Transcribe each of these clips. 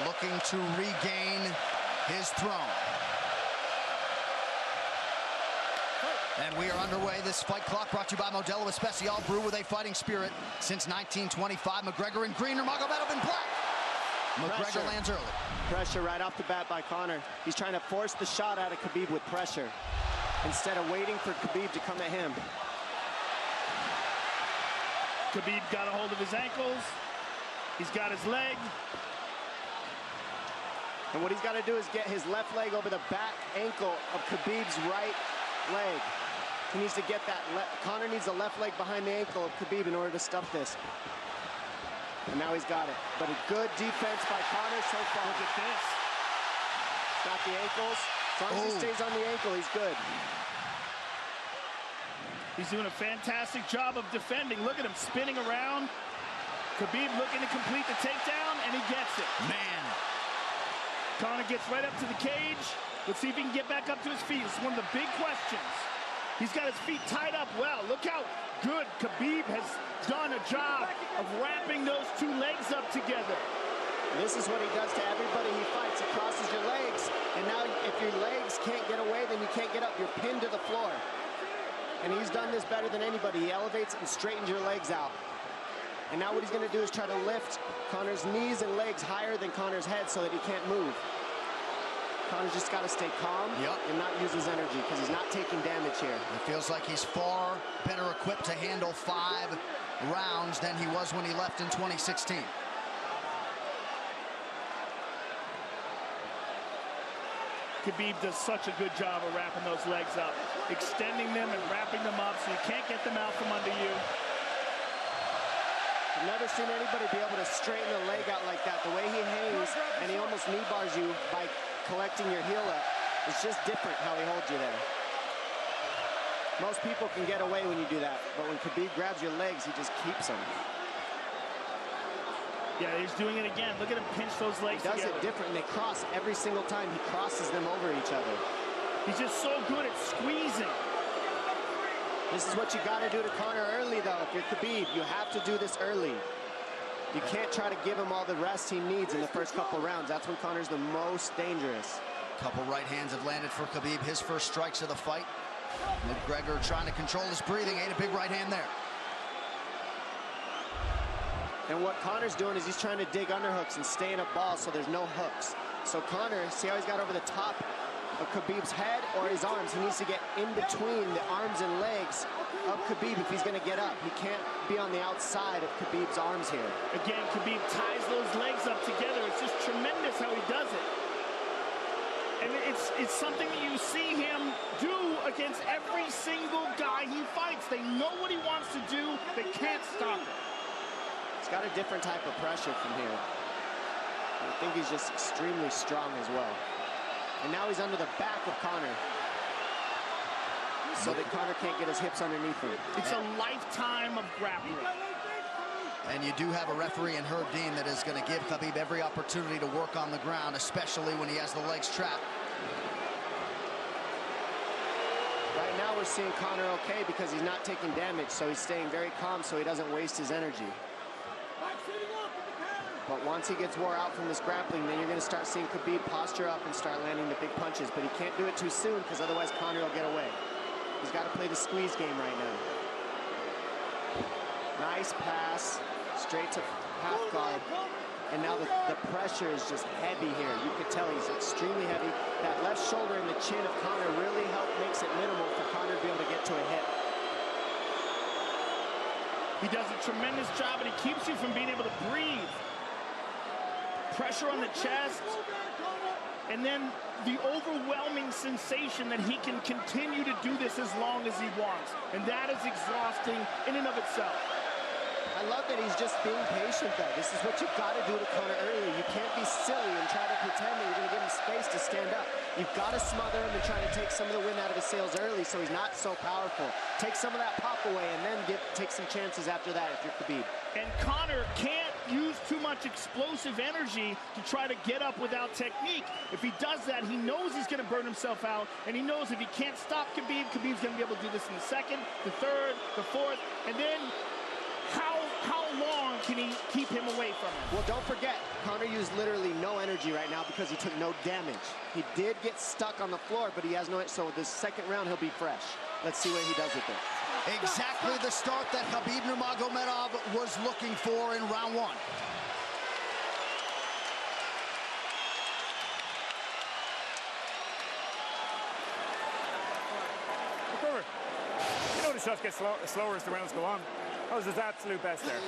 looking to regain his throne. And we are underway. This fight clock brought to you by Modelo Especial, brew with a fighting spirit since 1925. McGregor in green, Nurmagomedov in black. McGregor lands early. Pressure right off the bat by Conor. He's trying to force the shot out of Khabib with pressure instead of waiting for Khabib to come at him. Khabib got a hold of his ankles. He's got his leg. And what he's got to do is get his left leg over the back ankle of Khabib's right leg. He needs to get that. Conor needs the left leg behind the ankle of Khabib in order to stuff this. And now he's got it. But a good defense by Conor so far. Look at this. Got the ankles. As long as he stays on the ankle, he's good. He's doing a fantastic job of defending. Look at him spinning around. Khabib looking to complete the takedown, and he gets it. Man. Conor gets right up to the cage. Let's see if he can get back up to his feet. It's one of the big questions. He's got his feet tied up well. Look how good Khabib has done a job of wrapping those two legs up together. This is what he does to everybody he fights. He crosses your legs, and now if your legs can't get away, then you can't get up. You're pinned to the floor. And he's done this better than anybody. He elevates and straightens your legs out. And now what he's going to do is try to lift Conor's knees and legs higher than Conor's head so that he can't move. Conor's just got to stay calm and not use his energy because he's not taking damage here. It feels like he's far better equipped to handle 5 rounds than he was when he left in 2016. Khabib does such a good job of wrapping those legs up, extending them and wrapping them up so you can't get them out from under you. I've never seen anybody be able to straighten the leg out like that. The way he hangs and he almost knee bars you by collecting your heel up. It's just different how he holds you there. Most people can get away when you do that, but when Khabib grabs your legs, he just keeps them. Yeah, he's doing it again. Look at him pinch those legs together. He does it different, and they cross every single time. He crosses them over each other. He's just so good at squeezing. This is what you got to do to Conor early, though. If you're Khabib, you have to do this early. You can't try to give him all the rest he needs in the first couple rounds. That's when Conor's the most dangerous. Couple right hands have landed for Khabib. His first strikes of the fight. McGregor trying to control his breathing. Ate a big right hand there. And what Conor's doing is he's trying to dig underhooks and stay in a ball so there's no hooks. So Conor, see how he's got over the top of Khabib's head or his arms? He needs to get in between the arms and legs of Khabib if he's going to get up. He can't be on the outside of Khabib's arms here. Again, Khabib ties those legs up together. It's just tremendous how he does it. And it's something that you see him do against every single guy he fights. They know what he wants to do. They can't stop it. He's got a different type of pressure from here. I think he's just extremely strong as well. And now he's under the back of Conor, so that Conor can't get his hips underneath him. It's a lifetime of grappling. And you do have a referee in Herb Dean that is going to give Khabib every opportunity to work on the ground, especially when he has the legs trapped. Right now we're seeing Conor okay because he's not taking damage, so he's staying very calm so he doesn't waste his energy. But once he gets wore out from this grappling, then you're going to start seeing Khabib posture up and start landing the big punches. But he can't do it too soon because otherwise Conor will get away. He's got to play the squeeze game right now. Nice pass, straight to half guard. And now the pressure is just heavy here. You can tell he's extremely heavy. That left shoulder and the chin of Conor really makes it minimal for Conor to be able to get to a hit. He does a tremendous job, and he keeps you from being able to breathe. Pressure on the chest, and then the overwhelming sensation that he can continue to do this as long as he wants. And that is exhausting in and of itself. I love that he's just being patient, though. This is what you've got to do to Conor early. You can't be silly and try to pretend that you're going to give him space to stand up. You've got to smother him and try to take some of the wind out of his sails early so he's not so powerful. Take some of that pop away and then take some chances after that if you're Khabib. And Conor can't use too much explosive energy to try to get up without technique. If he does that, he knows he's going to burn himself out, and he knows if he can't stop Khabib, Khabib's going to be able to do this in the second, the third, the fourth, and then how long can he keep him away from him? Well, don't forget, Conor used literally no energy right now because he took no damage. He did get stuck on the floor, but he has no, so this second round he'll be fresh. Let's see what he does with it. Exactly the start that Khabib Nurmagomedov was looking for in round one. You know the shots get slower as the rounds go on. That was his absolute best there.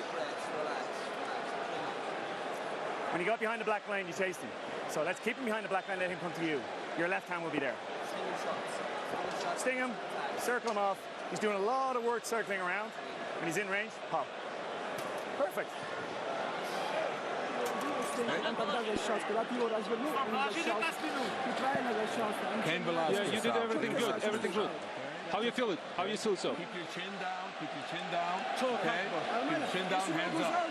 When you got behind the black line, you chased him. So let's keep him behind the black line, let him come to you. Your left hand will be there. Sting him, circle him off. He's doing a lot of work circling around. When he's in range, pop. Perfect. Yeah, you did everything good, everything good. How you feel it? How you feel so? Keep your chin down, keep your chin down. Okay? Keep your chin down, hands up.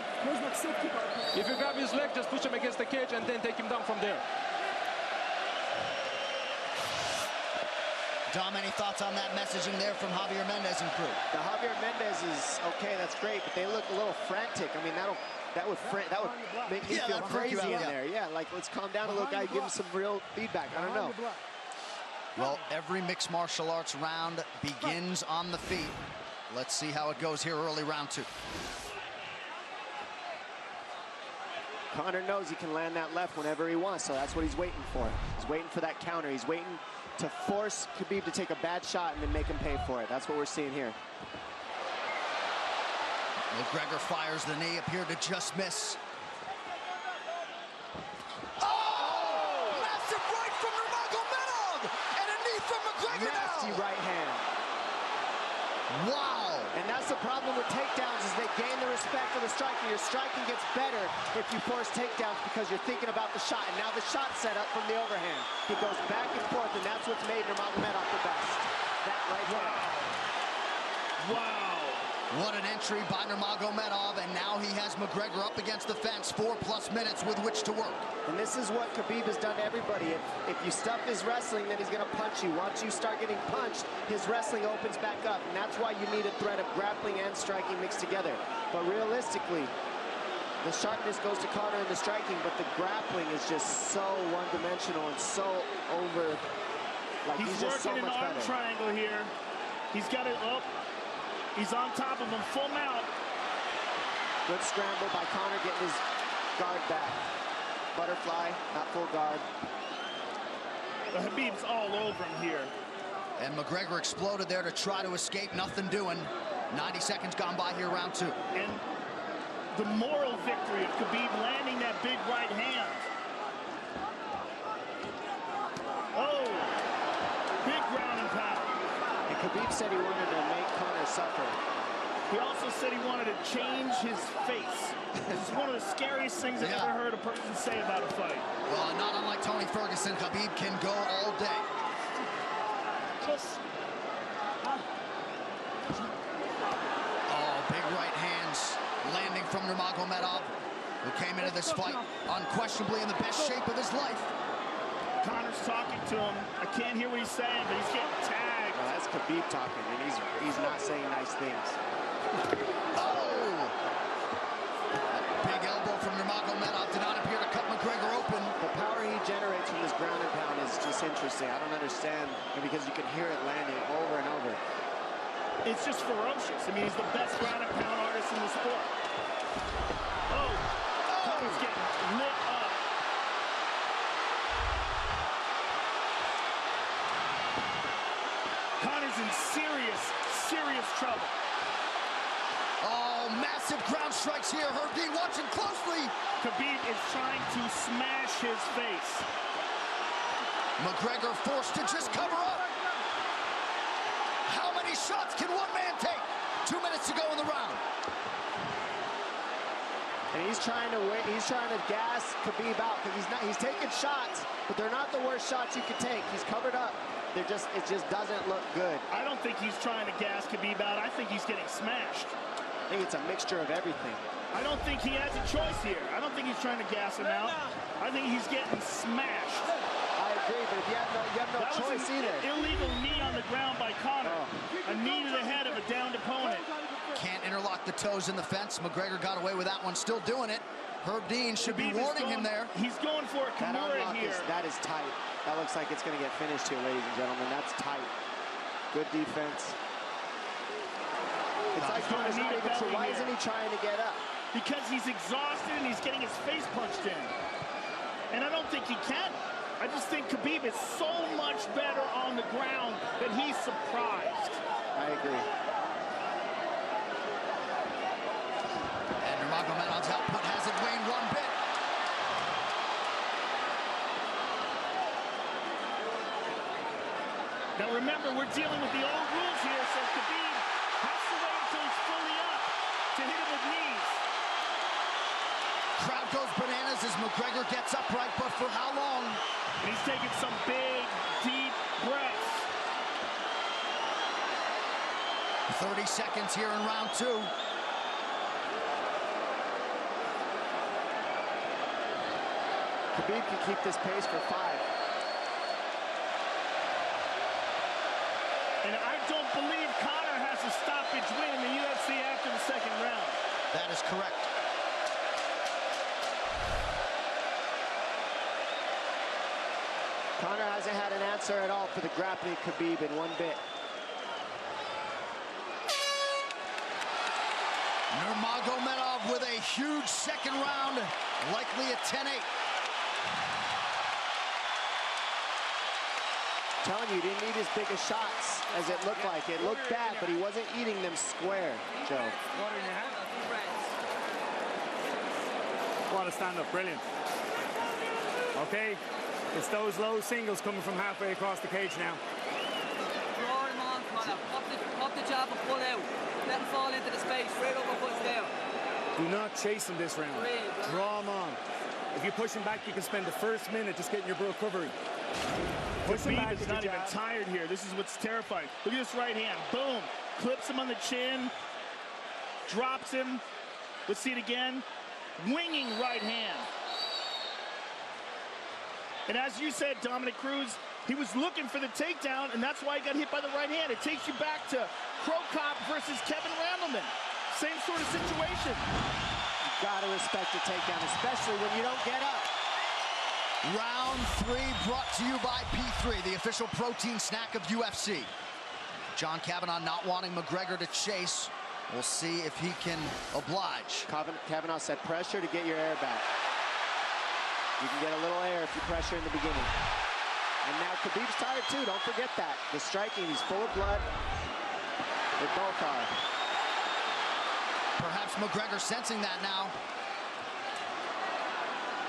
If you grab his leg, just push him against the cage and then take him down from there. Dom, any thoughts on that messaging there from Javier Mendez and crew? The Javier Mendez is okay, that's great, but they look a little frantic. I mean, that would make me feel crazy in there. Yeah, like let's calm down a little guy, give him some real feedback. I don't know. Well, every mixed martial arts round begins on the feet. Let's see how it goes here early round two. Conor knows he can land that left whenever he wants, so that's what he's waiting for. He's waiting for that counter. He's waiting to force Khabib to take a bad shot and then make him pay for it. That's what we're seeing here. McGregor fires the knee, appeared to just miss. Nasty right hand. Wow. And that's the problem with takedowns is they gain the respect of the striker. Your striking gets better if you force takedowns because you're thinking about the shot. And now the shot's set up from the overhand. He goes back and forth, and that's what's made Nurmagomedov the best. That right hand. Wow. What an entry by Nurmagomedov, and now he has McGregor up against the fence, 4+ minutes with which to work. And this is what Khabib has done to everybody. If you stuff his wrestling, then he's going to punch you. Once you start getting punched, his wrestling opens back up, and that's why you need a threat of grappling and striking mixed together. But realistically, the sharpness goes to Conor in the striking, but the grappling is just so one-dimensional and so over. Like he's just so much better. He's working an arm triangle here. He's got it up. He's on top of him, full mount. Good scramble by Conor, getting his guard back. Butterfly, not full guard. The Khabib's all over him here. And McGregor exploded there to try to escape, nothing doing. 90 seconds gone by here, round two. And the moral victory of Khabib landing that big right hand. Oh, big ground and pound. And Khabib said he wanted to make Conor suffer. He also said he wanted to change his face. This is one of the scariest things I've ever heard a person say about a fight. Well, not unlike Tony Ferguson, Khabib can go all day. Oh, big right hands landing from Nurmagomedov, who came into this fight unquestionably in the best shape of his life. Conor's talking to him. I can't hear what he's saying, but he's getting tagged. Well, that's Khabib talking, and he's not saying nice things. Oh! Big elbow from Nurmagomedov did not appear to cut McGregor open. The power he generates from this ground and pound is just interesting. I don't understand, because you can hear it landing over and over. It's just ferocious. I mean, he's the best ground and pound artist in the sport. Oh! Conor's getting lit up. Conor's in serious trouble. Oh, massive ground strikes here. Herb watching closely. Khabib is trying to smash his face. McGregor forced to just cover up. How many shots can one man take? 2 minutes to go in the round. And he's trying to gas Khabib out because he's taking shots, but they're not the worst shots you could take. He's covered up. It just doesn't look good. I don't think he's trying to gas Khabib out. I think he's getting smashed. I think it's a mixture of everything. I don't think he has a choice here. I don't think he's trying to gas him out. I think he's getting smashed. I agree, but if you have no choice either. Illegal knee on the ground by Conor. A knee to the head of a downed opponent. Can't interlock the toes in the fence. McGregor got away with that one, still doing it. Herb Dean should be warning him there. He's going for a Kimura here. That is tight. That looks like it's going to get finished here, ladies and gentlemen. That's tight. Good defense. It's like Conor's not even sure. Why isn't he trying to get up? Because he's exhausted and he's getting his face punched in. And I don't think he can. I just think Khabib is so much better on the ground that he's surprised. I agree. And Nurmagomedov's output hasn't waned one bit. Now remember, we're dealing with the old rules here, so Khabib has to wait until he's fully up to hit him with knees. Crowd goes bananas as McGregor gets upright, but for how long? And he's taking some big, deep breaths. 30 seconds here in round 2. Khabib can keep this pace for 5. And I don't believe Conor has a stoppage win in the UFC after the second round. That is correct. Conor hasn't had an answer at all for the grappling Khabib in one bit. Nurmagomedov with a huge second round, likely a 10-8. Telling you, he didn't need as big as shots as it looked like. It looked bad, but he wasn't eating them square, Joe. What a stand-up, brilliant. Okay, it's those low singles coming from halfway across the cage now. Draw him on, Conor. Pop the jab and pull out. Let him fall into the space. Straight uppercuts there. Do not chase him this round. Draw him on. If you push him back, you can spend the first minute just getting your recovery. Khabib is not even tired here. This is what's terrifying. Look at this right hand. Boom. Clips him on the chin. Drops him. Let's see it again. Winging right hand. And as you said, Dominic Cruz, he was looking for the takedown, and that's why he got hit by the right hand. It takes you back to Crow Cop versus Kevin Randleman. Same sort of situation. You gotta respect the takedown, especially when you don't get up. Round 3 brought to you by P3, the official protein snack of UFC. John Kavanagh not wanting McGregor to chase. We'll see if he can oblige. Kavanagh said pressure to get your air back. You can get a little air if you pressure in the beginning. And now Khabib's tired too, don't forget that. The striking, he's full of blood. They both are. Perhaps McGregor sensing that now.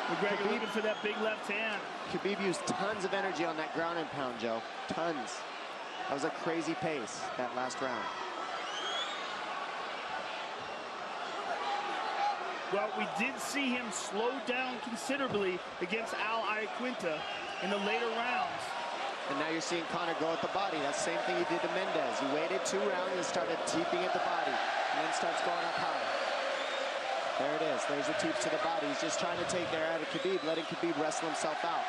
McGregor looking for that big left hand. Khabib used tons of energy on that ground and pound, Joe. Tons. That was a crazy pace, that last round. Well, we did see him slow down considerably against Al Iaquinta in the later rounds. And now you're seeing Conor go at the body. That's the same thing he did to Mendez. He waited 2 rounds and started teeping at the body, and then starts going up high. There it is. There's the teeps to the body. He's just trying to take there out of Khabib, letting Khabib wrestle himself out.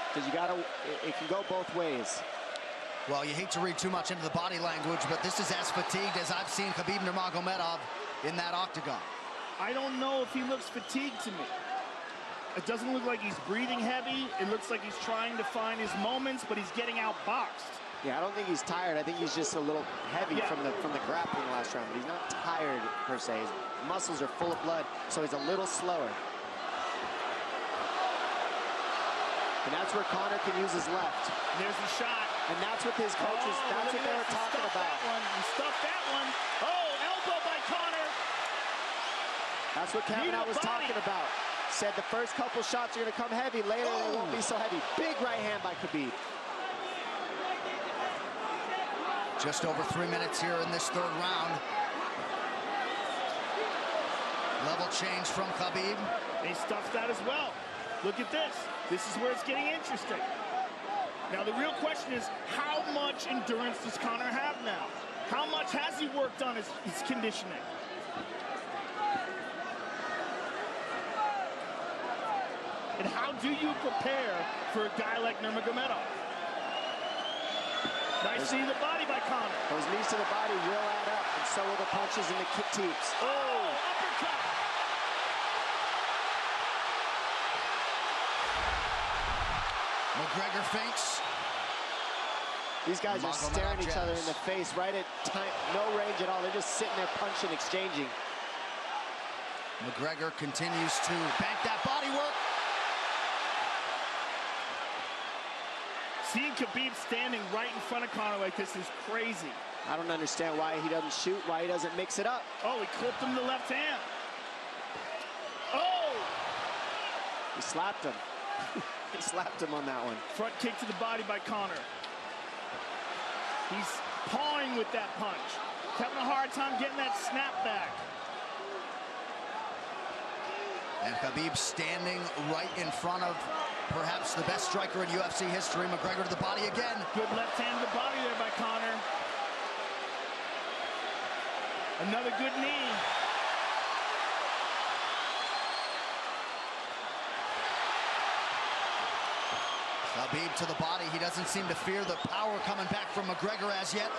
Because you gotta, it can go both ways. Well, you hate to read too much into the body language, but this is as fatigued as I've seen Khabib Nurmagomedov in that octagon. I don't know if he looks fatigued to me. It doesn't look like he's breathing heavy. It looks like he's trying to find his moments, but he's getting outboxed. Yeah, I don't think he's tired. I think he's just a little heavy from the grappling last round. But he's not tired per se. His muscles are full of blood, so he's a little slower. And that's where Conor can use his left. And there's the shot. And that's what his coaches, that's what they were talking about. He stuffed that one. Oh, elbow by Conor. That's what Kavanagh was talking about. Said the first couple shots are going to come heavy. Later, they won't be so heavy. Big right hand by Khabib. Just over 3 minutes here in this 3rd round. Level change from Khabib. He stuffs that as well. Look at this. This is where it's getting interesting. Now, the real question is, how much endurance does Conor have now? How much has he worked on his conditioning? And how do you prepare for a guy like Nurmagomedov? Nice knee to the body by Conor. Those knees to the body will add up, and so will the punches and the kick teeps. Oh, uppercut. McGregor feints. These guys are staring each other in the face right at time, no range at all. They're just sitting there punching, exchanging. McGregor continues to bank that body work. Seeing Khabib standing right in front of Conor like this is crazy. I don't understand why he doesn't shoot, why he doesn't mix it up. Oh, he clipped him to the left hand. Oh! He slapped him. He slapped him on that one. Front kick to the body by Conor. He's pawing with that punch. He's having a hard time getting that snap back. And Khabib standing right in front of perhaps the best striker in UFC history. McGregor to the body again. Good left hand to the body there by Conor. Another good knee. Khabib to the body. He doesn't seem to fear the power coming back from McGregor as yet.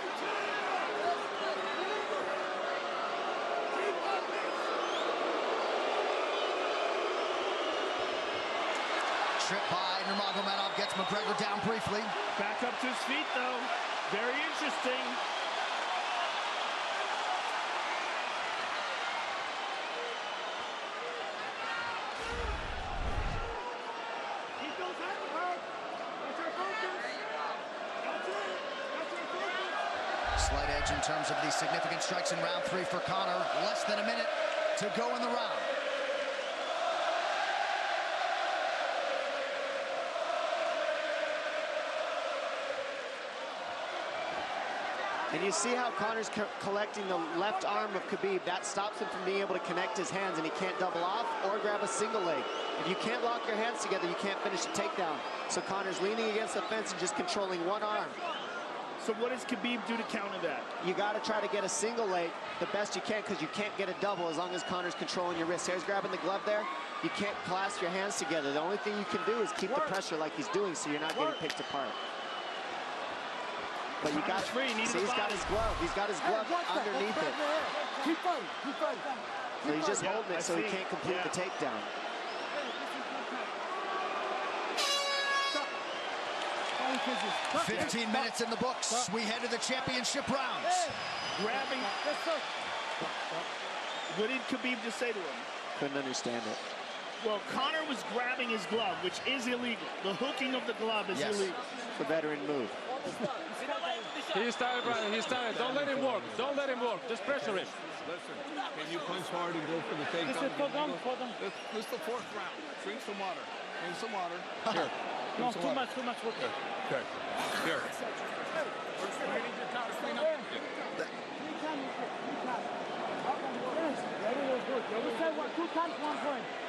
Trip by Nurmagomedov, gets McGregor down briefly. Back up to his feet, though. Very interesting. Slight edge in terms of the significant strikes in round 3 for Conor. Less than a minute to go in the round. And you see how Conor's collecting the left arm of Khabib. That stops him from being able to connect his hands, and he can't double off or grab a single leg. If you can't lock your hands together, you can't finish the takedown. So Conor's leaning against the fence and just controlling one arm. So what does Khabib do to counter that? You got to try to get a single leg the best you can, because you can't get a double as long as Conor's controlling your wrist. He's grabbing the glove there. You can't clasp your hands together. The only thing you can do is keep the pressure like he's doing, so you're not getting picked apart. But you got free. See, he's got his glove. He's got his glove underneath it. So he's just holding it so he can't complete the takedown. Stop. 15 minutes in the books. We head to the championship rounds. Grabbing. What did Khabib just say to him? Couldn't understand it. Well, Conor was grabbing his glove, which is illegal. The hooking of the glove is illegal. It's a veteran move. He's tired, brother. He's tired. Don't let him work. Don't let him work. Just pressure him. Listen, can you punch hard and go for the takedown? This is the 4th round. Drink some water. Drink some water. Here. No, too much water. Okay. Here.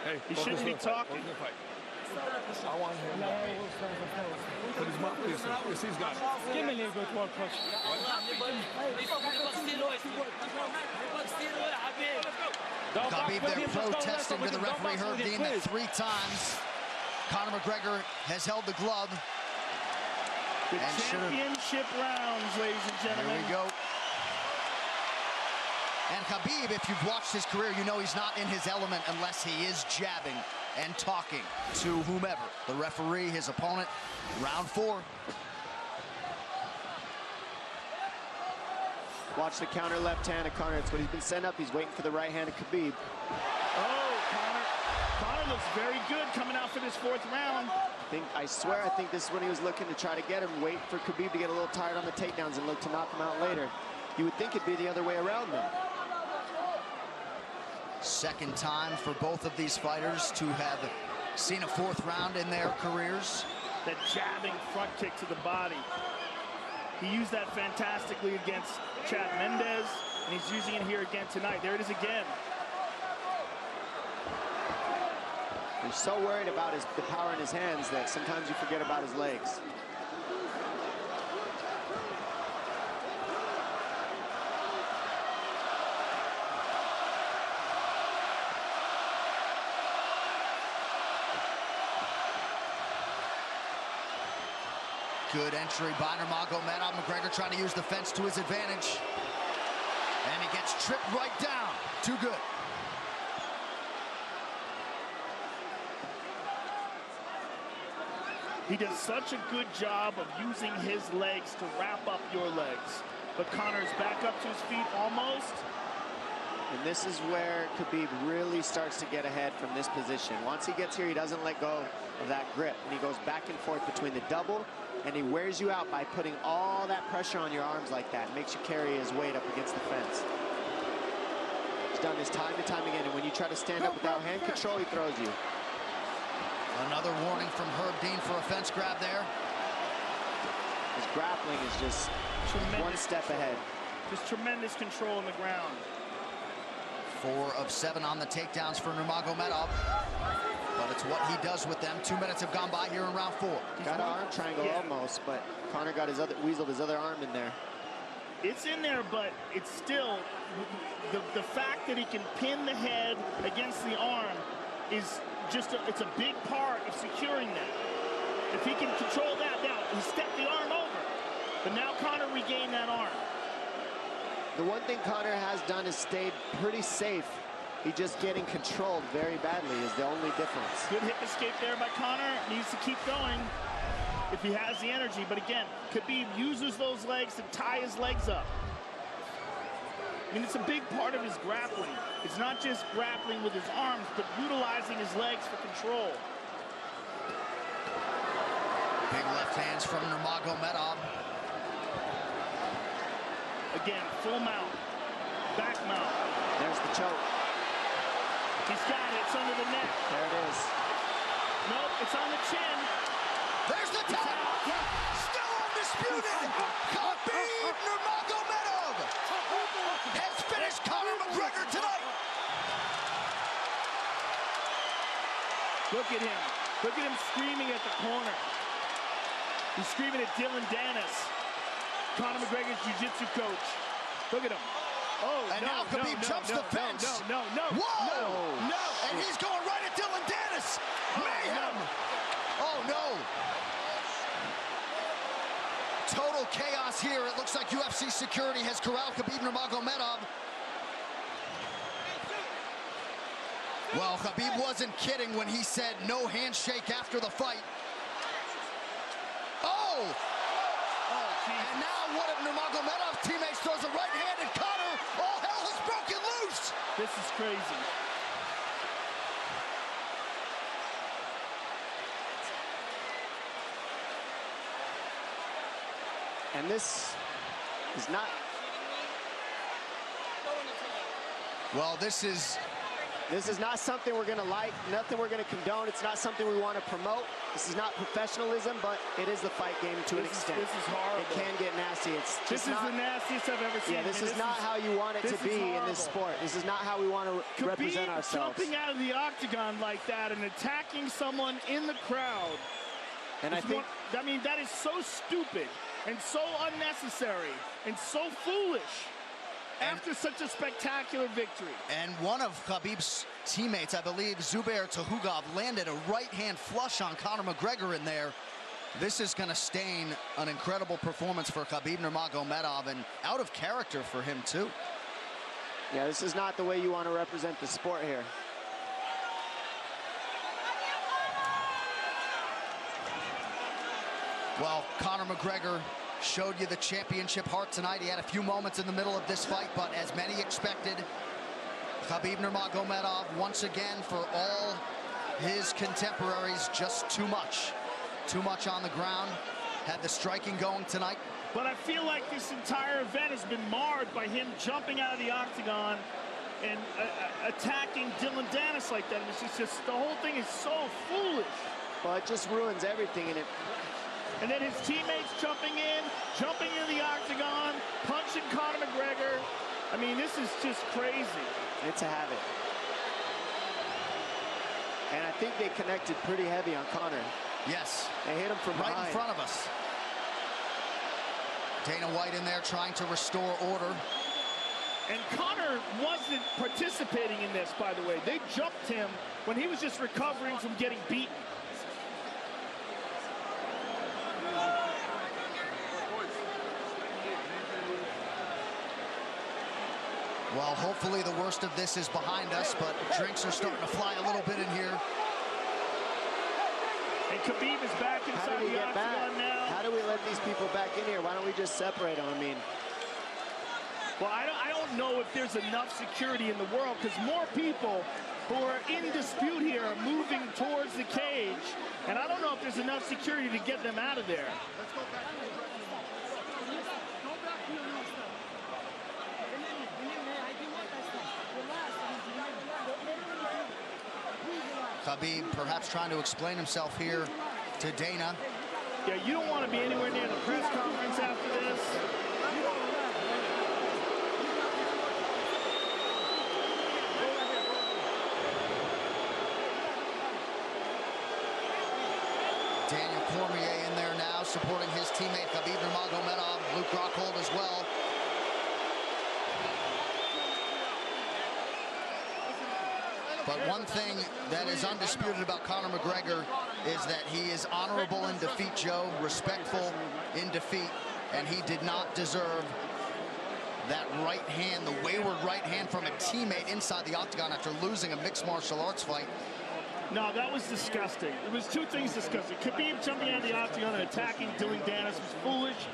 Hey, he shouldn't be talking. I want him to put his mouth. Yes, he's got it. Give me a little bit more push. Khabib there protesting to the referee. Heard deemed that 3 times. Conor McGregor has held the glove. The championship rounds, ladies and gentlemen. Here we go. And Khabib, if you've watched his career, you know he's not in his element unless he is jabbing and talking to whomever. The referee, his opponent, round 4. Watch the counter left hand of Conor. It's what he's been set up. He's waiting for the right hand of Khabib. Oh, Conor looks very good coming out for this 4th round. I swear, I think this is when he was looking to try to get him, wait for Khabib to get a little tired on the takedowns and look to knock him out later. You would think it'd be the other way around, though. Second time for both of these fighters to have seen a 4th round in their careers. That jabbing front kick to the body. He used that fantastically against Chad Mendes, and he's using it here again tonight. There it is again. He's so worried about the power in his hands that sometimes you forget about his legs. Good entry by Nurmagomedov. McGregor trying to use the fence to his advantage. And he gets tripped right down. Too good. He does such a good job of using his legs to wrap up your legs. But Conor's back up to his feet almost. And this is where Khabib really starts to get ahead from this position. Once he gets here, he doesn't let go of that grip. And he goes back and forth between the double, and he wears you out by putting all that pressure on your arms like that. It makes you carry his weight up against the fence. He's done this time and time again. And when you try to stand up without hand control, he throws you. Another warning from Herb Dean for a fence grab there. His grappling is just one step ahead. Just tremendous control on the ground. 4 of 7 on the takedowns for Nurmagomedov. But it's what he does with them. 2 minutes have gone by here in round 4. Got an arm triangle almost, but Conor got weaseled his other arm in there. It's in there, but it's still, the fact that he can pin the head against the arm is just, it's a big part of securing that. If he can control that, now he stepped the arm over. But now Conor regained that arm. The one thing Conor has done is stayed pretty safe. He just getting controlled very badly is the only difference. Good hip escape there by Conor. Needs to keep going if he has the energy. But again, Khabib uses those legs to tie his legs up. I mean, it's a big part of his grappling. It's not just grappling with his arms, but utilizing his legs for control. Big left hands from Nurmagomedov. Again, full mount, back mount. There's the choke. He's got it, it's under the neck. There it is. Nope, it's on the chin. There's the tap. Still undisputed. Khabib Nurmagomedov has finished Conor McGregor tonight. Look at him. Look at him screaming at the corner. He's screaming at Dylan Dennis, Conor McGregor's jiu-jitsu coach. Look at him. Oh, and now Khabib jumps the fence. No. Whoa! No! And he's going right at Dylan Dennis. Mayhem! Oh, no. Total chaos here. It looks like UFC security has corralled Khabib Nurmagomedov. Well, Khabib wasn't kidding when he said no handshake after the fight. Oh! And now one of Nurmagomedov's teammates throws a right hand at Conor. All hell has broken loose. This is crazy. And this is not... Well, this is not something we're going to like, nothing we're going to condone. It's not something we want to promote. This is not professionalism, but it is the fight game to an extent. This is horrible. It can get nasty. This is the nastiest I've ever seen. Yeah, this is not how you want it to be in this sport. This is not how we want to represent ourselves. Jumping out of the octagon like that and attacking someone in the crowd. And I think... I mean, that is so stupid and so unnecessary and so foolish. After such a spectacular victory. And one of Khabib's teammates, I believe, Zubair Tuhugov, landed a right-hand flush on Conor McGregor in there. This is going to stain an incredible performance for Khabib Nurmagomedov and out of character for him, too. Yeah, this is not the way you want to represent the sport here. Well, Conor McGregor showed you the championship heart tonight. He had a few moments in the middle of this fight, but as many expected, Khabib Nurmagomedov, once again, for all his contemporaries, just too much. Too much on the ground. Had the striking going tonight. But I feel like this entire event has been marred by him jumping out of the octagon and attacking Dylan Dennis like that. And it's just, the whole thing is so foolish. Well, it just ruins everything, and then his teammates jumping into the octagon, punching Conor McGregor. I mean, this is just crazy. It's a habit. And I think they connected pretty heavy on Conor. Yes. They hit him from right behind. in front of us. Dana White in there trying to restore order. And Conor wasn't participating in this, by the way. They jumped him when he was just recovering from getting beaten. Well, hopefully the worst of this is behind us, but drinks are starting to fly a little bit in here. And Khabib is back inside the octagon now. How do we let these people back in here? Why don't we just separate them? I mean, well, I don't know if there's enough security in the world, because more people who are in dispute here are moving towards the cage, and I don't know if there's enough security to get them out of there. Let's go back. Khabib perhaps trying to explain himself here to Dana. Yeah, you don't want to be anywhere near the press conference after this. Daniel Cormier in there now, supporting his teammate Khabib Nurmagomedov, Luke Rockhold as well. But one thing that is undisputed about Conor McGregor is that he is honorable in defeat, Joe, respectful in defeat, and he did not deserve that right hand, the wayward right hand from a teammate inside the octagon after losing a mixed martial arts fight. No, that was disgusting. It was two things disgusting. Khabib jumping out of the octagon and attacking Dylan Dennis was foolish.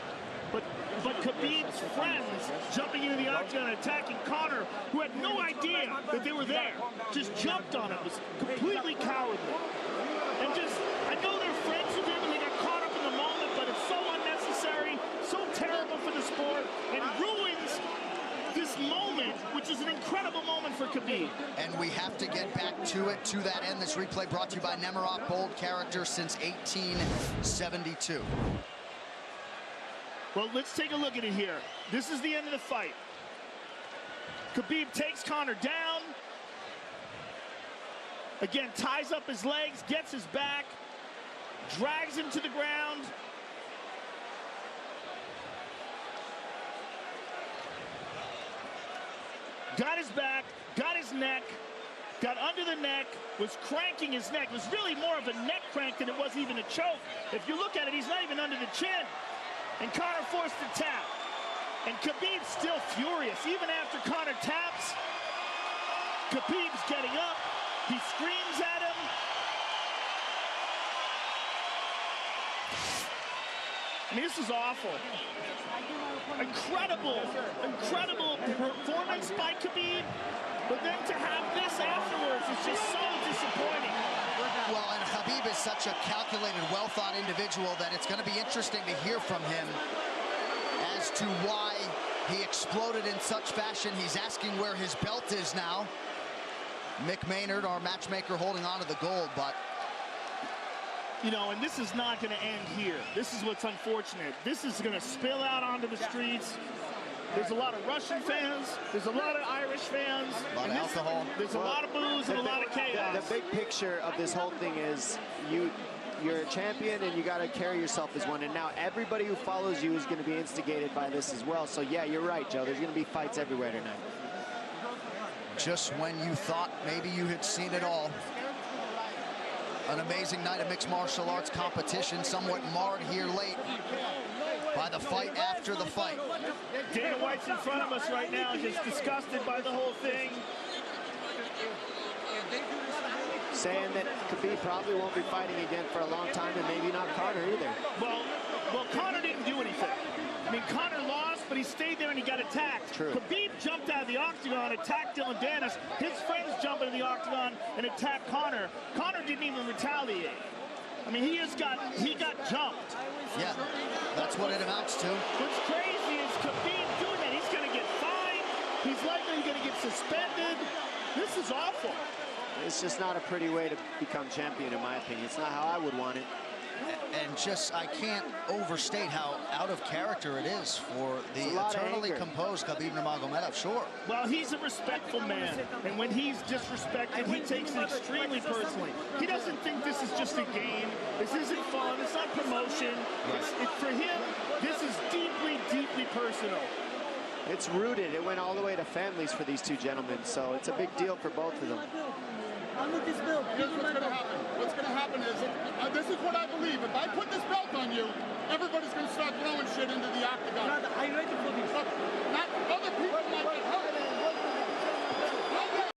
But Khabib's friends jumping into the octagon and attacking Conor, who had no idea that they were there, just jumped on him, was completely cowardly. And just, I know they're friends with him and they got caught up in the moment, but it's so unnecessary, so terrible for the sport, and ruins this moment, which is an incredible moment for Khabib. And we have to get back to it, to that end. This replay brought to you by Nemiroff, bold character since 1872. Well, let's take a look at it here. This is the end of the fight. Khabib takes Conor down. Again, ties up his legs, gets his back, drags him to the ground. Got his back, got his neck, got under the neck, was cranking his neck. It was really more of a neck crank than it was even a choke. If you look at it, he's not even under the chin. And Conor forced the tap. And Khabib's still furious. Even after Conor taps, Khabib's getting up. He screams at him. I mean, this is awful. Incredible performance by Khabib. But then to have this afterwards is just so disappointing. Well, and Khabib is such a calculated, well-thought individual that it's going to be interesting to hear from him as to why he exploded in such fashion. He's asking where his belt is now. Mick Maynard, our matchmaker, holding on to the gold, but... You know, and this is not going to end here. This is what's unfortunate. This is going to spill out onto the streets. There's a lot of Russian fans. There's a lot of Irish fans. A lot of alcohol. There's a lot of booze and a lot of chaos. The big picture of this whole thing is you're a champion and you got to carry yourself as one. And now everybody who follows you is going to be instigated by this as well. So, yeah, you're right, Joe. There's going to be fights everywhere tonight. Just when you thought maybe you had seen it all. An amazing night of mixed martial arts competition, somewhat marred here late by the fight after the fight. Dana White's in front of us right now, just disgusted by the whole thing. Saying that Khabib probably won't be fighting again for a long time, and maybe not Conor either. Well, Conor didn't do anything. I mean, Conor lost, but he stayed there and he got attacked. True. Khabib jumped out of the octagon, attacked Dylan Dennis. His friends jumped into the octagon and attacked Conor. Conor didn't even retaliate. I mean, he got jumped. Yeah, that's what it amounts to. What's crazy is Khabib doing that. He's going to get fined. He's likely going to get suspended. This is awful. It's just not a pretty way to become champion, in my opinion. It's not how I would want it. And just, I can't overstate how out of character it is for the eternally composed Khabib Nurmagomedov, sure. Well, he's a respectful man, and when he's disrespected, he takes it extremely personally. He doesn't think this is just a game. This isn't fun. It's not promotion. For him, this is deeply, deeply personal. It's rooted. It went all the way to families for these two gentlemen, so it's a big deal for both of them. Here's what's going to happen. What's going to happen is, this is what I believe. If I put this belt on you, everybody's going to start throwing shit into the octagon. Are you ready for this? Not other people might get hurt.